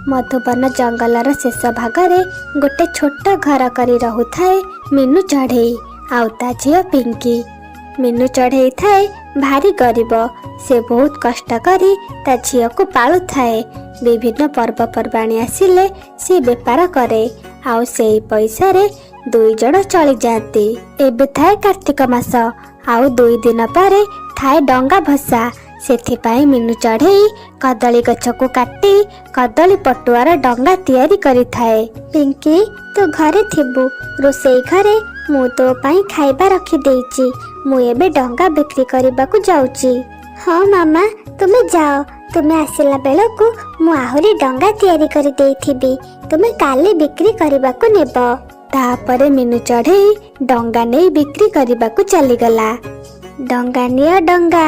Madhuban jungler शेष भागरे गोटे छोट घर करी रहुथाए मीनू चढ़ई आउ ता झियो पिंकी। मीनू चढ़ई थाए भारी गरीब। से बहुत कष्ट करी ता झियो को पालु थाए। विभिन्न पर्वपर्वाणी आसिले से बेपार करे आउ सेई पैसा रे दुई जण चली जाती। एबे थाए कार्तिक मास आउ 2 दिन पारे थाए डंगा भसा। सेथिपाई मीनू चढ़ई कदली गछ को काटी कदली पटुआर डंगा तैयारी करी थाए। पिंकी तू घरे थिबु रोसई घरे मु तो पाई खाइबा रखी देइची। मु एबे डंगा बिक्री करबा को जाउची। हाँ मामा तुमे जाओ। तुमे आसिला बेलकु मु आहुरी डंगा तैयारी करी देइथिबी। तुमे काली बिक्री करबा को नेबो। तापरे मीनू चढ़ई डंगा नै बिक्री करबा को चली गला। डंगा निया डंगा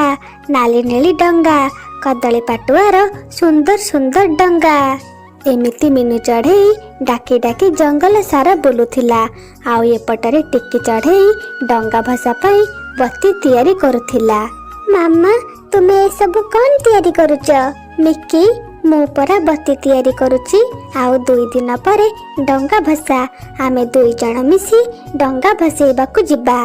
नाली नेली डंगा कदली पाटुआर सुंदर सुंदर डंगा। एमिति मीनू चढ़ई डाकी डाकी जंगल सारा बुलुथिला। आउ एपटरे टिकी चढ़ई डंगा भसा पाई बत्ती तैयारी करुथिला। मामा तुमे ए सब कौन तैयारी करुच? मिकी मु परा बत्ती तैयारी करुची। आउ 2 दिन परे डंगा भसा। आमे 2 जण मिसी डंगा भसेबा को जिबा।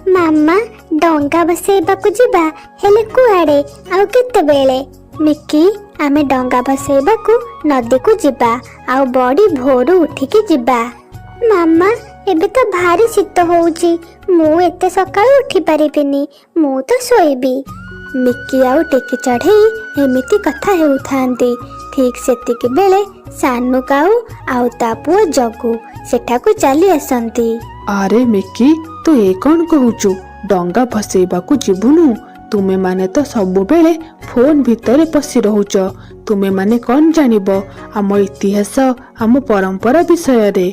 मामा डंगा भसेबा को जिबा हेले कुआडे आउ केते बेले? मिकी आमे डंगा भसेबा को नदी को जिबा आउ बड़ी भोरू उठिकी जिबा। मामा एबे तो भारी शीत होउची। मु एते सकाळ उठी परिबिनी। मु तो सोईबी। मिकी आउ टेकी चढ़ई एमिति कथा हेउथांती। ठीक सेतिकी बेले सानू काऊ आउ ता पुओ जगू सेठाकू चली आसंती। अरे मिकी तू ए कौन कहूचु? डंगा भसेबा को जीवुनु? तुमे माने तो सब बेले फोन भितरे पसी रहुच। तुमे माने कौन जानिबो आम इतिहास आम परंपरा विषय रे?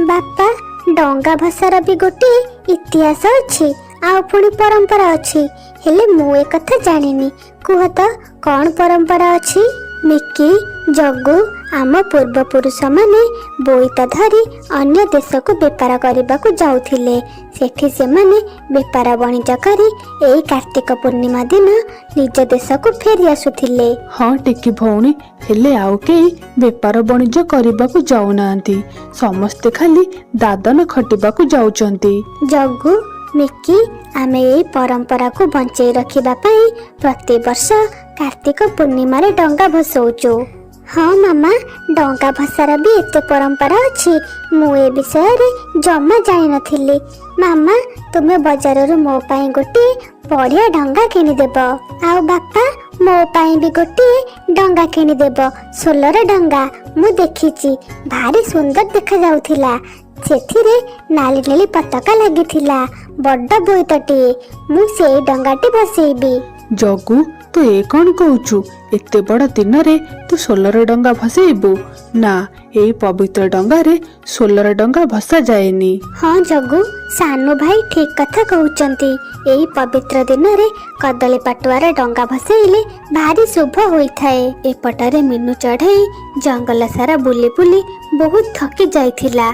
बापा डंगा भसार भी गोटे इतिहास अछि आउ पुणी परंपरा अछि। हेले मु ए कथा जानिनी। कुह तो कौन परंपरा अछि? मिकी जग्गू आम पूर्वपुरुष माने बोईता धरी अन्य देश को बेपार करबा को जाउथिले। सेठी से माने बेपार वाणिज्य करी एई कार्तिक पूर्णिमा दिन निज देश को फेरी आसुथिले। हाँ टिकी भौणी हेले आउ केही बेपार वाणिज्य करबा को जाउनांती। समस्ते खाली दादन खटिबा को जाउचंती। जग्गू मिकी आमे एई परंपरा को बंचेई रखिबा पई प्रति वर्ष कार्तिक पूर्णिमा रे डंगा भसौचु। हाँ मामा डंगा भसार भी एते परंपरा अछि। मु ए विषय रे जम्मा जानि नथिली। मामा तुमे बाजार रो मो पाई गोटे बढ़िया डंगा किनि देबो। आउ बापा मो पाई भी गोटे डंगा किनि देबो। सोलर डंगा मु देखिची भारी सुंदर देखा जाउथिला। सेथिरे नाली नाली पताका लागिथिला। बड्ड बोईतटी मु सेई डंगाटी भसेइबी। जग्गू तू ए कौन कहूचु? एते बड़ दिन रे तू सोलर डंगा भसेइबु? ना एई पवित्र डंगा रे सोलर डंगा भसा जाएनी। हाँ जग्गू सानू भाई ठीक कथा कहउचंती। एई पवित्र दिन रे कदली पाटुआर डंगा भसेइले भारी शुभ होइथाए। एपटरे मीनू चढ़ई जंगल सारा बुली बुली बहुत थकी जाइथिला।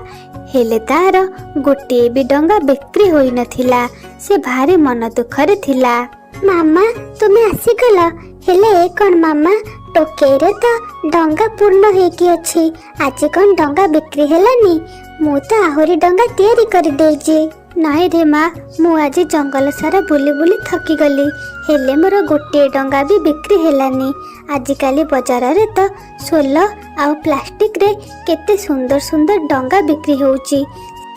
हेले तार गोटे भी डंगा बिक्री होई नथिला। से भारी मन दुखरे थिला। मामा तुमे आसीगल? हेले ए कौन मामा टोकेई रे तो डंगा पूर्ण हेकी अछि। आज कौन डंगा बिक्री हेलानी? मु तो आहुरी डंगा तैयारी कर देइची। नाई रे माँ मु आज जंगल सारा बुली बुली थकी गली। हेले मोर गोटे डंगा भी बिक्री हेलानी। आजिकाली बाजार रे तो सोल आउ प्लास्टिक रे केते सुंदर सुंदर डंगा बिक्री होउची।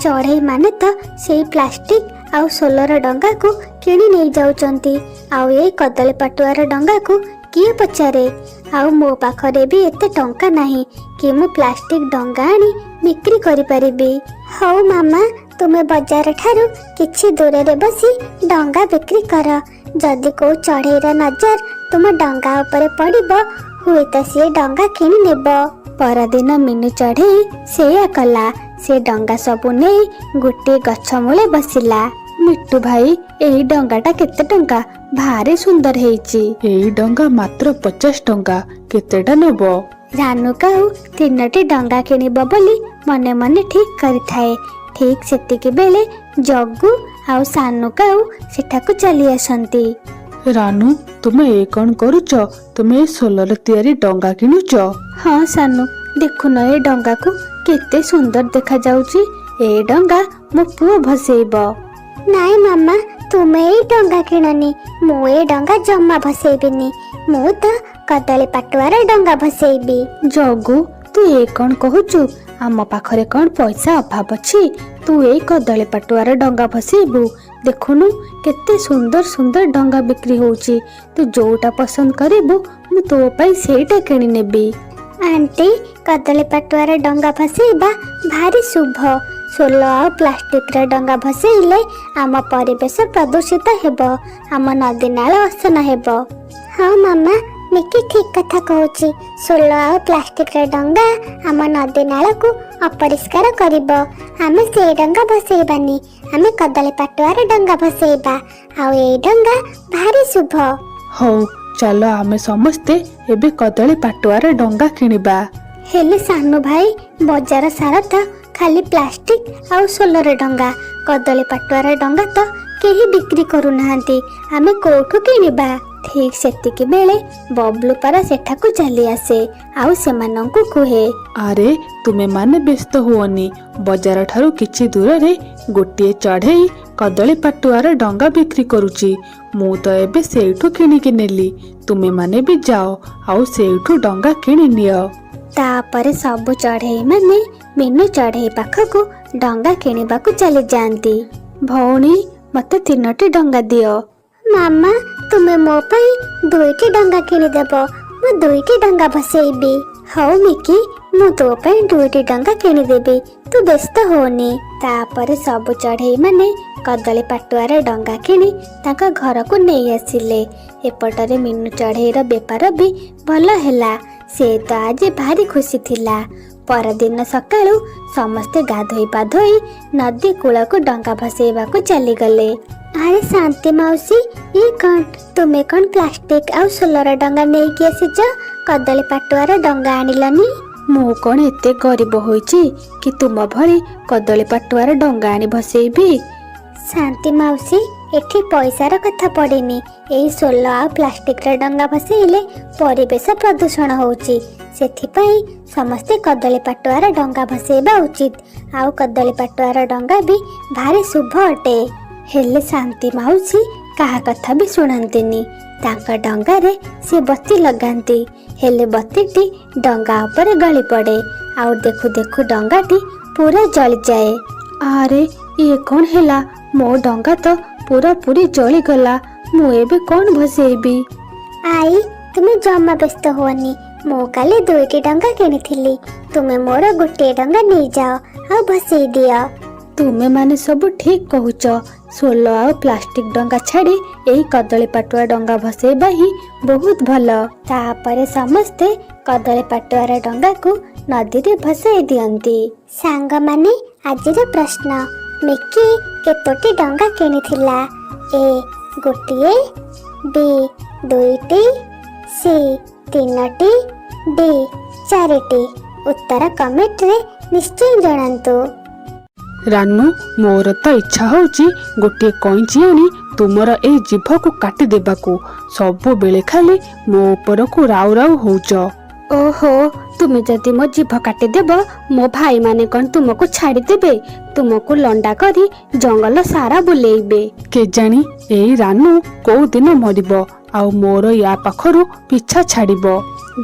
चढ़ई माने तो सेई प्लास्टिक आउ सोलर डंगा को किणी नहीं जाउचंती। आउ ए कदली पाटुआर डंगा को किए पचारे? आउ मो पाखरे भी एते टंका नाही कि मु प्लास्टिक डंगा आनी बिक्री करि परिबी। हौ मामा तुमे बाजार ठारू किछि दूर रे बसी डंगा बिक्री कर। जदि को चढ़ईर नजर तुम डंगा ऊपर पड़िबो हुए तो से डंगा किणी नेबो। परदिन मीनू चढ़ई सेया कला। से डंगा सबु नहीं गोटे गछ मूले बसिला। मिट्टू भाई एही डंगाटा केते टंका? भारी सुंदर हेइची। एही डंगा मात्र 50 टंका। केतेटा नेबो? रानू काऊ 3टी डंगा किनिबो बोली मने मने ठीक करिथाए। ठीक सेतिकी बेले जग्गू आउ सानू काऊ सेठाकू चली आसंती। रानू तुमे ए कौन करुच? तुमे सोलर तैयारी डंगा किनुच? हाँ सानू ଦେଖୁନ ଏ ଡଙ୍ଗାକୁ କେତେ ସୁନ୍ଦର ଦେଖାଯାଉଛି। ଏ ଡଙ୍ଗା ମୋ ପୁଅ ଭସେଇବ। ନାଇଁ ମାମା, ତୁମେ ଏଇ ଡଙ୍ଗା କିଣନି। ମୁଁ ଏ ଡଙ୍ଗା ଜମା ଭସେଇବିନି। ମୁଁ ତ କଦଳୀ ପାଟୁଆର ଡଙ୍ଗା ଭସେଇବି। ଜଗୁ, ତୁ ଏ କ'ଣ କହୁଛୁ? ଆମ ପାଖରେ କ'ଣ ପଇସା ଅଭାବ ଅଛି? ତୁ ଏଇ କଦଳୀ ପାଟୁଆର ଡଙ୍ଗା ଭସେଇବୁ? ଦେଖୁନୁ କେତେ ସୁନ୍ଦର ସୁନ୍ଦର ଡଙ୍ଗା ବିକ୍ରି ହଉଛି। ତୁ ଯୋଉଟା ପସନ୍ଦ କରିବୁ ମୁଁ ତୋ ପାଇଁ ସେଇଟା କିଣି ନେବି। ଆଣ୍ଟି, କଦଳୀ ପାଟୁଆର ଡଙ୍ଗା ଭସେଇବା ଭାରି ଶୁଭ। ସୋଲ ଆଉ ପ୍ଲାଷ୍ଟିକର ଡଙ୍ଗା ଭସେଇଲେ ଆମ ପରିବେଶ ପ୍ରଦୂଷିତ ହେବ, ଆମ ନଦୀ ନାଳ ଅସନା ହେବ। ହଁ ମାମା, ମିକି ଠିକ କଥା କହୁଛି। ସୋଲ ଆଉ ପ୍ଲାଷ୍ଟିକର ଡଙ୍ଗା ଆମ ନଦୀ ନାଳକୁ ଅପରିଷ୍କାର କରିବ। ଆମେ ସେଇ ଡଙ୍ଗା ଭସେଇବାନି, ଆମେ କଦଳୀ ପାଟୁଆର ଡଙ୍ଗା ଭସେଇବା। ଆଉ ଏଇ ଡଙ୍ଗା ଭାରି ଶୁଭ। ହଉ, ଚାଲ ଆମେ ସମସ୍ତେ ଏବେ କଦଳୀ ପାଟୁଆର ଡଙ୍ଗା କିଣିବା। ହେଲେ ସାନୁ ଭାଇ, ବଜାର ସାରା ତ ଖାଲି ପ୍ଲାଷ୍ଟିକ ଆଉ ସୋଲର ଡଙ୍ଗା। କଦଳୀ ପାଟୁଆର ଡଙ୍ଗା ତ କେହି ବିକ୍ରି କରୁନାହାନ୍ତି। ଆମେ କୋଉଠୁ କିଣିବା? ଠିକ ସେତିକି ବେଳେ ବବଲୁ ପାରା ସେଠାକୁ ଚାଲି ଆସେ ଆଉ ସେମାନଙ୍କୁ କୁହେ, ଆରେ ତୁମେ ମାନେ ବ୍ୟସ୍ତ ହୁଅନି। ବଜାର ଠାରୁ କିଛି ଦୂରରେ ଗୋଟିଏ ଚଢ଼େଇ କଦଳୀ ପାଟୁଆର ଡଙ୍ଗା ବିକ୍ରି କରୁଛି। ମୁଁ ତ ଏବେ ସେଇଠୁ କିଣିକି ନେଲି। ତୁମେ ମାନେ ବି ଯାଅ ଆଉ ସେଇଠୁ ଡଙ୍ଗା କିଣି ନିଅ। ତାପରେ ସବୁ ଚଢ଼େଇ ମାନେ ମିନୁ ଚଢ଼େଇ ପାଖକୁ ଡଙ୍ଗା କିଣିବାକୁ ଚାଲି ଯାଆନ୍ତି। ଭଉଣୀ, ମତେ 3ଟି ଡଙ୍ଗା ଦିଅ। ମାମା, ତୁମେ ମୋ ପାଇଁ 2ଟି ଡଙ୍ଗା କିଣିଦେବ। ମୁଁ 2ଟି ଡଙ୍ଗା ଭସେଇବି। ହଉ ମିକି, ମୁଁ ତୋ ପାଇଁ 2ଟି ଡଙ୍ଗା କିଣିଦେବି, ତୁ ବ୍ୟସ୍ତ ହୋନି। ତାପରେ ସବୁ ଚଢ଼େଇ ମାନେ କଦଳୀ ପାଟୁଆର ଡଙ୍ଗା କିଣି ତାଙ୍କ ଘରକୁ ନେଇ ଆସିଲେ। ଏପଟରେ ମିନୁ ଚଢ଼େଇର ବେପାର ବି ଭଲ ହେଲା। ସେ ତ ଆଜି ଭାରି ଖୁସି ଥିଲା। ପରଦିନ ସକାଳୁ ସମସ୍ତେ ଗାଧୋଇ ପାଧୋଇ ନଦୀ କୂଳକୁ ଡଙ୍ଗା ଭସେଇବାକୁ ଚାଲିଗଲେ। ଆରେ ଶାନ୍ତି ମାଉସୀ, ଇଏ କ'ଣ? ତୁମେ କ'ଣ ପ୍ଲାଷ୍ଟିକ ଆଉ ସୋଲର ଡଙ୍ଗା ନେଇକି ଆସିଛ? କଦଳୀ ପାଟୁଆର ଡଙ୍ଗା ଆଣିଲନି? ମୁଁ କ'ଣ ଏତେ ଗରିବ ହୋଇଛି କି ତୁମ ଭଳି କଦଳୀ ପାଟୁଆର ଡଙ୍ଗା ଆଣି ଭସେଇବି? ଶାନ୍ତି ମାଉସୀ, ଏଠି ପଇସାର କଥା ପଡ଼ିନି। ଏଇ ସୋଲ ଆଉ ପ୍ଲାଷ୍ଟିକର ଡଙ୍ଗା ଭସେଇଲେ ପରିବେଶ ପ୍ରଦୂଷଣ ହେଉଛି। ସେଥିପାଇଁ ସମସ୍ତେ କଦଳୀ ପାଟୁଆର ଡଙ୍ଗା ଭସେଇବା ଉଚିତ। ଆଉ କଦଳୀ ପାଟୁଆର ଡଙ୍ଗା ବି ଭାରି ଶୁଭ ଅଟେ। ହେଲେ ଶାନ୍ତି ମାଉସୀ କାହା କଥା ବି ଶୁଣନ୍ତିନି। ତାଙ୍କ ଡଙ୍ଗାରେ ସେ ବତି ଲଗାନ୍ତି, ହେଲେ ବତିଟି ଡଙ୍ଗା ଉପରେ ଗଳି ପଡ଼େ। ଆଉ ଦେଖୁ ଦେଖୁ ଡଙ୍ଗାଟି ପୁରା ଜଳିଯାଏ। ଆରେ ଇଏ କ'ଣ ହେଲା? ମୋ ଡଙ୍ଗା ତ ପୁରାପୁରି ଜଳିଗଲା। ମୁଁ ଏବେ କ'ଣ ଭସେଇବି? ଆଇ, ତୁମେ ଜମା ବ୍ୟସ୍ତ ହୁଅନି। ମୁଁ କାଲି 2ଟି ଡଙ୍ଗା କିଣିଥିଲି। ତୁମେ ମୋର ଗୋଟିଏ ଡଙ୍ଗା ନେଇଯାଅ ଆଉ ଭସେଇ ଦିଅ। ତୁମେ ମାନେ ସବୁ ଠିକ କହୁଛ। ସୋଲ ଆଉ ପ୍ଲାଷ୍ଟିକ ଡଙ୍ଗା ଛାଡ଼ି ଏଇ କଦଳୀ ପାଟୁଆ ଡଙ୍ଗା ଭସେଇବା ହିଁ ବହୁତ ଭଲ। ତାପରେ ସମସ୍ତେ କଦଳୀ ପାଟୁଆର ଡଙ୍ଗାକୁ ନଦୀରେ ଭସେଇ ଦିଅନ୍ତି। ସାଙ୍ଗମାନେ, ଆଜିର ପ୍ରଶ୍ନ, ମିକି କେତୋଟି ଡଙ୍ଗା କିଣିଥିଲା? ଏ 1, ବି 2ଟି, ସି 3ଟି, ଡି 4ଟି। ଉତ୍ତର କମେଣ୍ଟରେ ନିଶ୍ଚୟ ଜଣାନ୍ତୁ। ରାନୁ, ମୋର ତ ଇଚ୍ଛା ହଉଛି ଗୋଟିଏ କଇଁଚି ଆଣି ତୁମର ଏଇ ଜିଭକୁ କାଟି ଦେବାକୁ। ସବୁବେଳେ ଖାଲି ମୋ ଉପରକୁ ରାଉ ରାଉ ହଉଛ। ଓହୋ, ତୁମେ ଯଦି ମୋ ଜିଭ କାଟିଦେବ, ମୋ ଭାଇମାନେ କ'ଣ ତୁମକୁ ଛାଡ଼ିଦେବେ? ତୁମକୁ ଲଣ୍ଡା କରି ଜଙ୍ଗଲ ସାରା ବୁଲେଇବେ। କେଜାଣି ଏଇ ରାନୁ କୋଉ ଦିନ ମରିବ ଆଉ ମୋର ୟା ପାଖରୁ ପିଛା ଛାଡ଼ିବ।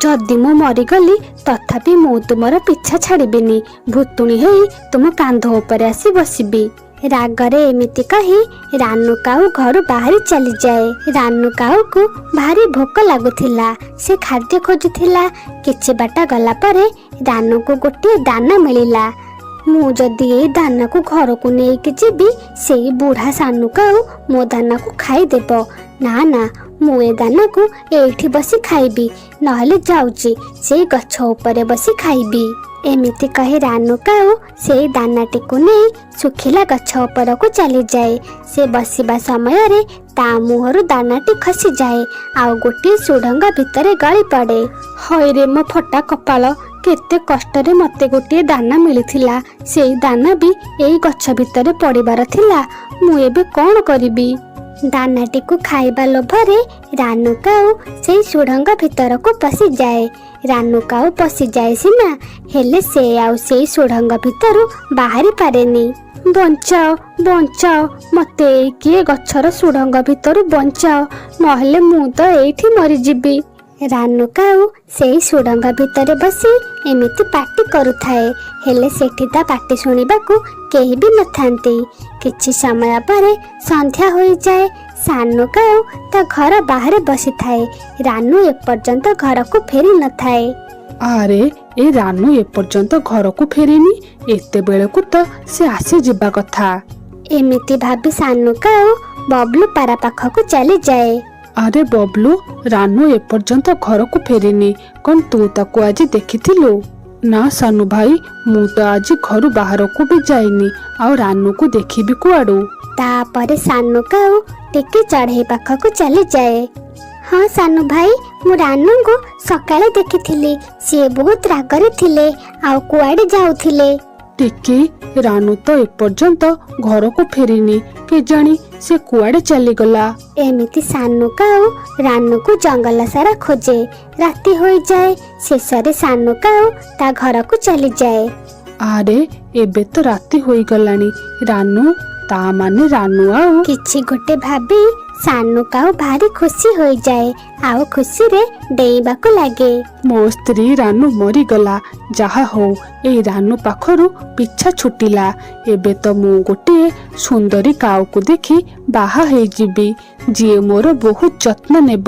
ଯଦି ମୁଁ ମରିଗଲି ତଥାପି ମୁଁ ତୁମର ପିଛା ଛାଡ଼ିବିନି। ଭୁତୁଣି ହେଇ ତୁମ କାନ୍ଧ ଉପରେ ଆସି ବସିବି। ରାଗରେ ଏମିତି କହି ରାନୁ କାଉ ଘରୁ ବାହାରି ଚାଲିଯାଏ। ରାନୁ କାଉକୁ ଭାରି ଭୋକ ଲାଗୁଥିଲା। ସେ ଖାଦ୍ୟ ଖୋଜୁଥିଲା। କିଛି ବାଟ ଗଲା ପରେ ରାନୁକୁ ଗୋଟିଏ ଦାନା ମିଳିଲା। ମୁଁ ଯଦି ଏଇ ଦାନାକୁ ଘରକୁ ନେଇକି ଯିବି, ସେଇ ବୁଢ଼ା ସାନୁ କାଉ ମୋ ଦାନାକୁ ଖାଇଦେବ। ନା ନା, ମୁଁ ଏ ଦାନାକୁ ଏଇଠି ବସି ଖାଇବି। ନହେଲେ ଯାଉଛି ସେଇ ଗଛ ଉପରେ ବସି ଖାଇବି। ଏମିତି କହି ରାନୁ କାଉ ସେଇ ଦାନାଟିକୁ ନେଇ ଶୁଖିଲା ଗଛ ଉପରକୁ ଚାଲିଯାଏ। ସେ ବସିବା ସମୟରେ ତା ମୁହଁରୁ ଦାନାଟି ଖସିଯାଏ ଆଉ ଗୋଟିଏ ସୁଡ଼ଙ୍ଗ ଭିତରେ ଗଳି ପଡ଼େ। ହଇରେ ମୋ ଫଟା କପାଳ, କେତେ କଷ୍ଟରେ ମୋତେ ଗୋଟିଏ ଦାନା ମିଳିଥିଲା। ସେଇ ଦାନା ବି ଏଇ ଗଛ ଭିତରେ ପଡ଼ିବାର ଥିଲା। ମୁଁ ଏବେ କ'ଣ କରିବି? ଦାନାଟିକୁ ଖାଇବା ଲୋଭରେ ରାନୁ କାଉ ସେଇ ସୁଡ଼ଙ୍ଗ ଭିତରକୁ ପଶିଯାଏ। ରାନୁ କାଉ ପଶିଯାଏ ସିନା, ହେଲେ ସେ ଆଉ ସେଇ ସୁଡ଼ଙ୍ଗ ଭିତରୁ ବାହାରି ପାରେନି। ବଞ୍ଚାଅ ବଞ୍ଚାଅ, ମତେ ଏଇ କିଏ ଗଛର ସୁଡ଼ଙ୍ଗ ଭିତରୁ ବଞ୍ଚାଅ, ନହେଲେ ମୁଁ ତ ଏଇଠି ମରିଯିବି। ରାନୁ କାଉ ସେଇ ସୁଡ଼ଙ୍ଗ ଭିତରେ ବସି ଏମିତି ପାଟି କରୁଥାଏ, ହେଲେ ସେଠି ତା ପାଟି ଶୁଣିବାକୁ କେହି ବି ନଥାନ୍ତି। କିଛି ସମୟ ପରେ ସନ୍ଧ୍ୟା ହୋଇଯାଏ। ସାନୁ କାଉ ତା ଘର ବାହାରେ ବସିଥାଏ। ରାନୁ ଏପର୍ଯ୍ୟନ୍ତ ଘରକୁ ଫେରି ନଥାଏ। ଆରେ ଏ ରାନୁ ଏପର୍ଯ୍ୟନ୍ତ ଘରକୁ ଫେରିନି, ଏତେବେଳକୁ ତ ସେ ଆସି ଯିବା କଥା। ଏମିତି ଭାବି ସାନୁ କାଉ ବବଲୁ ପାରା ପାଖକୁ ଚାଲିଯାଏ। ଆରେ ବବଲୁ, ରାନୁ ଏପର୍ଯ୍ୟନ୍ତ ଘରକୁ ଫେରିନି, କଣ ତୁ ତାକୁ ଆଜି ଦେଖିଥିଲୁ? ନା ସାନୁ ଭାଇ, ମୁଁ ତ ଆଜି ଘରୁ ବାହାରକୁ ବି ଯାଇନି, ଆଉ ରାନୁକୁ ଦେଖିବି କୁଆଡୁ? ତାପରେ ସାନୁ କାଉ ଟିକେ ଚଢ଼େଇ ପାଖକୁ ଚାଲିଯାଏ। ହଁ ସାନୁ ଭାଇ, ମୁଁ ରାନୁଙ୍କୁ ସକାଳେ ଦେଖିଥିଲି, ସିଏ ବହୁତ ରାଗରେ ଥିଲେ ଆଉ କୁଆଡେ ଯାଉଥିଲେ। ଟିକେ ରାନୁ ତ ଏପର୍ଯ୍ୟନ୍ତ ଘରକୁ ଫେରିନି, କେଜାଣି ସେ କୁଆଡେ ଚାଲିଗଲା। ଏମିତି ସାନୁ କାଉ ରାନୁକୁ ଜଙ୍ଗଲ ସାରା ଖୋଜେ। ରାତି ହୋଇଯାଏ। ଶେଷରେ ସାନୁ କାଉ ତା ଘରକୁ ଚାଲିଯାଏ। ଆରେ ଏବେ ତ ରାତି ହୋଇଗଲାଣି, ରାନୁ ତା ମାନେ ରାନୁ ଆଉ କିଛି ଗୋଟେ ଭାବି ସାନୁ କାଉ ଭାରି ଖୁସି ହୋଇଯାଏ ଆଉ ଖୁସିରେ ଡେଇଁବାକୁ ଲାଗେ। ମୋ ସ୍ତ୍ରୀ ରାନୁ ମରିଗଲା, ଯାହା ହଉ ଏଇ ରାନୁ ପାଖରୁ ପିଛା ଛୁଟିଲା। ଏବେ ତ ମୁଁ ଗୋଟିଏ ସୁନ୍ଦରୀ କାଉକୁ ଦେଖି ବାହା ହେଇଯିବି, ଯିଏ ମୋର ବହୁତ ଯତ୍ନ ନେବ।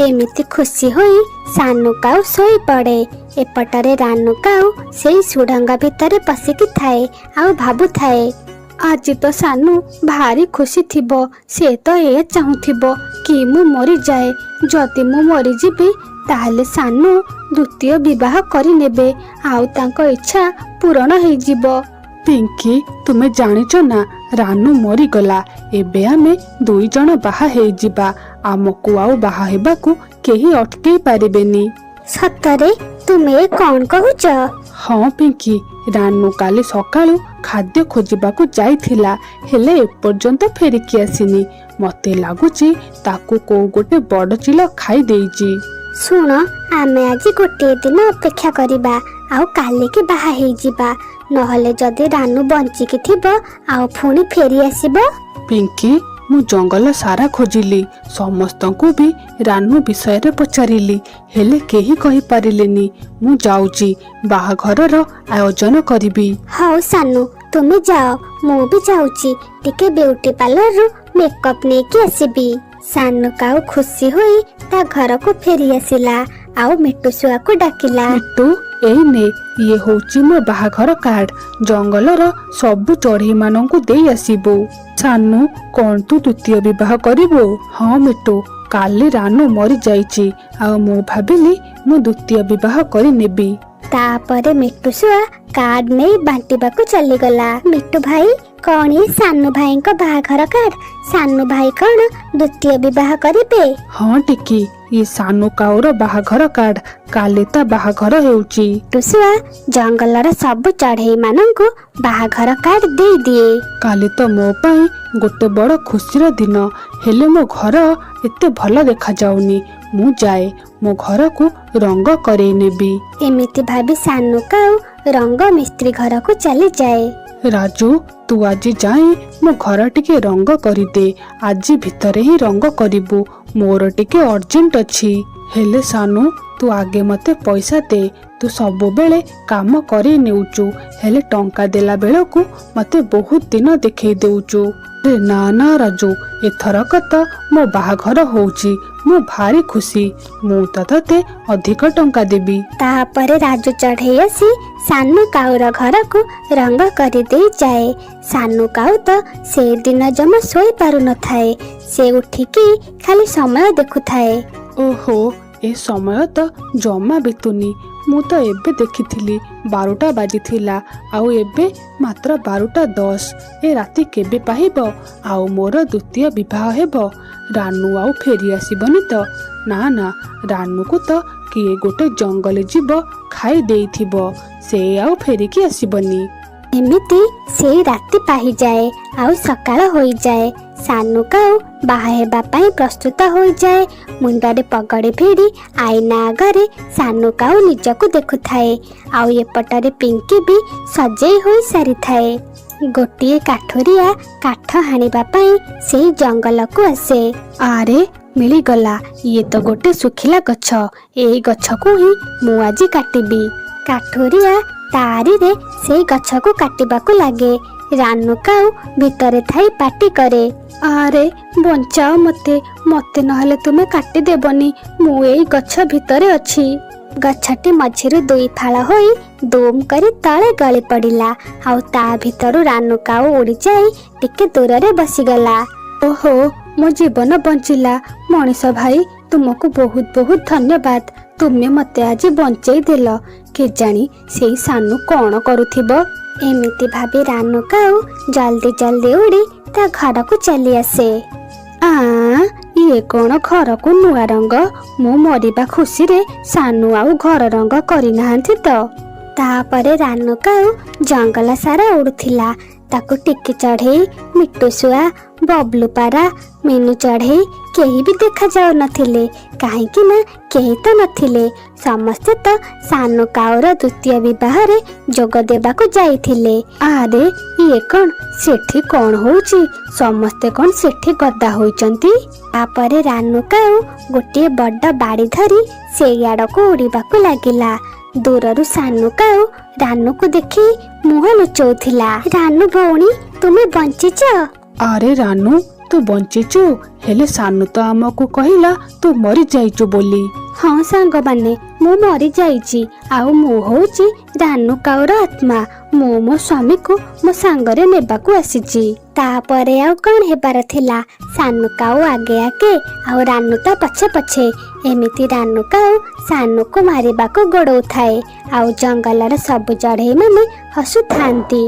ଏମିତି ଖୁସି ହୋଇ ସାନୁ କାଉ ଶୋଇପଡ଼େ। ଏପଟରେ ରାନୁ କାଉ ସେଇ ସୁଡ଼ଙ୍ଗ ଭିତରେ ପଶିକି ଥାଏ ଆଉ ଭାବୁଥାଏ, ଆଜି ତ ସାନୁ ଭାରି ଖୁସି ଥିବ, ସେ ତ ଏ ଚାହୁଁଥିବ କି ମୁଁ ମରିଯାଏ। ଯଦି ମୁଁ ମରିଯିବି ତାହେଲେ ସାନୁ ଦ୍ୱିତୀୟ ବିବାହ କରିନେବେ ଆଉ ତାଙ୍କ ଇଚ୍ଛା ପୂରଣ ହେଇଯିବ। ପିଙ୍କି, ତୁମେ ଜାଣିଛ ନା ରାନୁ ମରିଗଲା, ଏବେ ଆମେ 2 ଜଣ ବାହା ହେଇଯିବା, ଆମକୁ ଆଉ ବାହା ହେବାକୁ କେହି ଅଟକେଇ ପାରିବେନି। ସତରେ ତୁମେ କଣ କହୁଛ? ହଁ ପିଙ୍କି, ରାନୁ କାଲି ସକାଳୁ ଖାଦ୍ୟ ଖୋଜିବାକୁ ଯାଇଥିଲା, ହେଲେ ଏପର୍ଯ୍ୟନ୍ତ ଫେରିକି ଆସିନି। ମତେ ଲାଗୁଛି ତାକୁ କୋଉ ଗୋଟେ ବଡ଼ ଚିଲ ଖାଇ ଦେଇଛି। ଶୁଣ, ଆମେ ଆଜି ଗୋଟିଏ ଦିନ ଅପେକ୍ଷା କରିବା ଆଉ କାଲିକି ବାହା ହେଇଯିବା, ନହେଲେ ଯଦି ରାନୁ ବଞ୍ଚିକି ଥିବ ଆଉ ପୁଣି ଫେରି ଆସିବ। ପିଙ୍କି, ମୁଁ ଜଙ୍ଗଲ ସାରା ଖୋଜିଲି, ସମସ୍ତଙ୍କୁ ବି ରାନୁ ବିଷୟରେ ପଚାରିଲି, ହେଲେ କେହି କହିପାରିଲେନି। ମୁଁ ଯାଉଛି, ବାହାଘରର ଆୟୋଜନ କରିବି। ହଉ ସାନୁ, ତୁମେ ଯାଅ, ମୁଁ ବି ଯାଉଛି, ଟିକେ ବିୟୁଟି ପାର୍ଲରରୁ ମେକଅପ୍ ନେଇକି ଆସିବି। ସାନୁ କାଉ ଖୁସି ହୋଇ ତା ଘରକୁ ଫେରି ଆସିଲା ଆଉ ମିଟୁ ଶୁଆକୁ ଡାକିଲା। ମିଟୁ, ଏଇ ନେ, ଇଏ ହଉଛି ମୋ ବାହାଘର କାର୍ଡ, ଜଙ୍ଗଲର ସବୁ ଚଢ଼େଇ ମାନଙ୍କୁ ଦେଇ ଆସିବୁ। ସାନୁ, କଣ ତୁ ଦ୍ୱିତୀୟ ବିବାହ କରିବୁ? ହଁ ମିଟୁ, କାଲି ରାନୁ ମରିଯାଇଛି ଆଉ ମୁଁ ଭାବିଲି ମୁଁ ଦ୍ୱିତୀୟ ବିବାହ କରିନେବି। ତାପରେ ମିଟୁ ଶୁଆ କାର୍ଡ ନେଇ ବାଣ୍ଟିବାକୁ ଚାଲିଗଲା। ମିଟୁ ଭାଇ, କଣ ଏ ସାନୁ ଭାଇଙ୍କ ବାହାଘର କାର୍ଡ? ସାନୁ ଭାଇ କଣ ଦ୍ୱିତୀୟ ବିବାହ କରିବେ? ହଁ ଟିକି, ଇଏ ସାନୁ କାଉର ବାହାଘର କାର୍ଡ, କାଲି ତା ବାହାଘର ହେଉଛି। ମିଟୁ ଶୁଆ ଜଙ୍ଗଲର ସବୁ ଚଢ଼େଇ ମାନଙ୍କୁ ବାହାଘର କାର୍ଡ ଦେଇଦିଏ। କାଲି ତ ମୋ ପାଇଁ ଗୋଟେ ବଡ଼ ଖୁସିର ଦିନ, ହେଲେ ମୋ ଘର ଏତେ ଭଲ ଦେଖାଯାଉନି, ମୁଁ ଯାଏ ମୋ ଘରକୁ ରଙ୍ଗ କରେଇ ନେବି। ଏମିତି ଭାବି ସାନୁ କାଉ ରଙ୍ଗ ମିସ୍ତ୍ରୀ ଘରକୁ ଚାଲିଯାଏ। ରାଜୁ, ତୁ ଆଜି ଯାଇ ମୋ ଘର ଟିକେ ରଙ୍ଗ କରିଦେ, ଆଜି ଭିତରେ ହିଁ ରଙ୍ଗ କରିବୁ, ମୋର ଟିକେ ଅର୍ଜେଣ୍ଟ ଅଛି। ହେଲେ ସାନୁ, ତୁ ଆଗେ ମତେ ପଇସା ଦେ, ତୁ ସବୁବେଳେ କାମ କରେଇ ନେଉଛୁ, ହେଲେ ଟଙ୍କା ଦେଲା ବେଳକୁ ମତେ ବହୁତ ଦିନ ଦେଖେଇ ଦେଉଛୁ। ନା ନା ରାଜୁ, ଏଥରକ ତ ମୋ ବାହାଘର ହଉଛି, ମୁଁ ଭାରି ଖୁସି, ମୁଁ ତ ତତେ ଅଧିକ ଟଙ୍କା ଦେବି। ତାପରେ ରାଜୁ ଚଢ଼େଇ ଆସି ସାନୁ କାଉର ଘରକୁ ରଙ୍ଗ କରିଦେଇ ଯାଏ। ସାନୁ କାଉ ତ ସେଦିନ ଜମା ଶୋଇ ପାରୁନଥାଏ, ସେ ଉଠିକି ଖାଲି ସମୟ ଦେଖୁଥାଏ। ଓହୋ, ଏ ସମୟ ତ ଜମା ବିତୁନି, ମୁଁ ତ ଏବେ ଦେଖିଥିଲି 12ଟା ବାଜିଥିଲା ଆଉ ଏବେ ମାତ୍ର 12:10। ଏ ରାତି କେବେ ପାହିବ ଆଉ ମୋର ଦ୍ୱିତୀୟ ବିବାହ ହେବ? ରାନୁ ଆଉ ଫେରି ଆସିବନି ତ? ନା ନା, ରାନୁକୁ ତ କିଏ ଗୋଟେ ଜଙ୍ଗଲୀ ଜୀବ ଖାଇ ଦେଇଥିବ, ସେ ଆଉ ଫେରିକି ଆସିବନି। ଏମିତି ସେଇ ରାତି ପାହିଯାଏ ଆଉ ସକାଳ ହୋଇଯାଏ। ସାନୁ କାଉ ବାହା ହେବା ପାଇଁ ପ୍ରସ୍ତୁତ ହୋଇଯାଏ ମୁଣ୍ଡରେ ପଗଡ଼ି ଭିଡ଼ି ଆଇନା ଆଗରେ ସାନୁ କାଉ ନିଜକୁ ଦେଖୁଥାଏ। ଆଉ ଏପଟରେ ପିଙ୍କି ବି ସଜେଇ ହୋଇ ସାରିଥାଏ। ଗୋଟିଏ କାଠୁରିଆ କାଠ ହାଣିବା ପାଇଁ ସେଇ ଜଙ୍ଗଲକୁ ଆସେ। ଆରେ ମିଳିଗଲା, ଇଏ ତ ଗୋଟେ ଶୁଖିଲା ଗଛ। ଏଇ ଗଛକୁ ହିଁ ମୁଁ ଆଜି କାଟିବି। କାଠୁରିଆ ତାରିରେ ସେଇ ଗଛକୁ କାଟିବାକୁ ଲାଗେ। ରାନୁ କାଉ ଭିତରେ ଥାଇ ପାଟି କରେ, ଆରେ ବଞ୍ଚାଅ ମତେ ନହେଲେ ତୁମେ କାଟିଦେବନି। ମୁଁ ଏଇ ଗଛ ଭିତରେ ଅଛି। ଗଛଟି ମଝିରୁ ଦୁଇ ଫାଳ ହୋଇ ଦୁମ୍ କରି ତଳେ ଗଳି ପଡ଼ିଲା। ଆଉ ତା ଭିତରୁ ରାନୁ କାଉ ଉଡ଼ିଯାଇ ଟିକେ ଦୂରରେ ବସିଗଲା। ଓହୋ, ମୋ ଜୀବନ ବଞ୍ଚିଲା। ମଣିଷ ଭାଇ, ତୁମକୁ ବହୁତ ବହୁତ ଧନ୍ୟବାଦ। ତୁମେ ମତେ ଆଜି ବଞ୍ଚେଇ ଦେଲ। କେଜାଣି ସେଇ ସାନୁ କଣ କରୁଥିବ। ଏମିତି ଭାବି ରାନୁ କାଉ ଜଲ୍ଦି ଜଲ୍ଦି ଉଡ଼ି ତା ଘରକୁ ଚାଲି ଆସେ। ଇଏ କଣ ଘରକୁ ନୂଆ ରଙ୍ଗ? ମୁଁ ମରିବା ଖୁସିରେ ସାନୁ ଆଉ ଘର ରଙ୍ଗ କରିନାହାନ୍ତି ତ। ତାପରେ ରାନୁ କାଉ ଜଙ୍ଗଲ ସାରା ଉଡୁଥିଲା। ତାକୁ ଟିକି ଚଢ଼େଇ, ମିଟୁ ଶୁଆ, ବବଲୁ ପାରା, ମିନୁ ଚଢ଼େଇ କେହି ବି ଦେଖାଯାଉ ନଥିଲେ। କାହିଁକି ନା କେହି ତ ନଥିଲେ, ସମସ୍ତେ ତ ସାନୁ କାଉର ଦ୍ୱିତୀୟ ବିବାହରେ ଯୋଗ ଦେବାକୁ ଯାଇଥିଲେ। ଆରେ ଇଏ କଣ? ସେଠି କଣ ହଉଛି? ସମସ୍ତେ କଣ ସେଠି ଗଦା ହୋଇଛନ୍ତି? ତାପରେ ରାନୁ କାଉ ଗୋଟିଏ ବଡ ବାଡ଼ି ଧରି ସେଇ ଆଡକୁ ଉଡ଼ିବାକୁ ଲାଗିଲା। ଦୂରରୁ ସାନୁ କାଉ ରାନୁକୁ ଦେଖି ମୁହଁ ଲୁଚଉଥିଲା। ରାନୁ ଭଉଣୀ, ତୁମେ ବଞ୍ଚିଛ? ଆରେ ରାନୁ, ତୁ ବଞ୍ଚିଛୁ? ହେଲେ ସାନୁ ତ ଆମକୁ କହିଲା ତୁ ମରି ଯାଇଛୁ ବୋଲି। ହଁ ସାଙ୍ଗମାନେ, ମୁଁ ମରି ଯାଇଛି। ଆଉ ମୁଁ ହଉଛି ରାନୁ କାଉର ଆତ୍ମା। ମୁଁ ମୋ ସ୍ୱାମୀକୁ ମୋ ସାଙ୍ଗରେ ନେବାକୁ ଆସିଛି। ତାପରେ ଆଉ କଣ ହେବାର ଥିଲା? ସାନୁ କାଉ ଆଗେ ଆଗେ ଆଉ ରାନୁ ତା ପଛେ ପଛେ। ଏମିତି ରାନୁ କାଉ ସାନୁକୁ ମାରିବାକୁ ଗୋଡ଼ଉଥାଏ। ଆଉ ଜଙ୍ଗଲର ସବୁ ଚଢ଼େଇ ମାନେ ହସୁଥାନ୍ତି।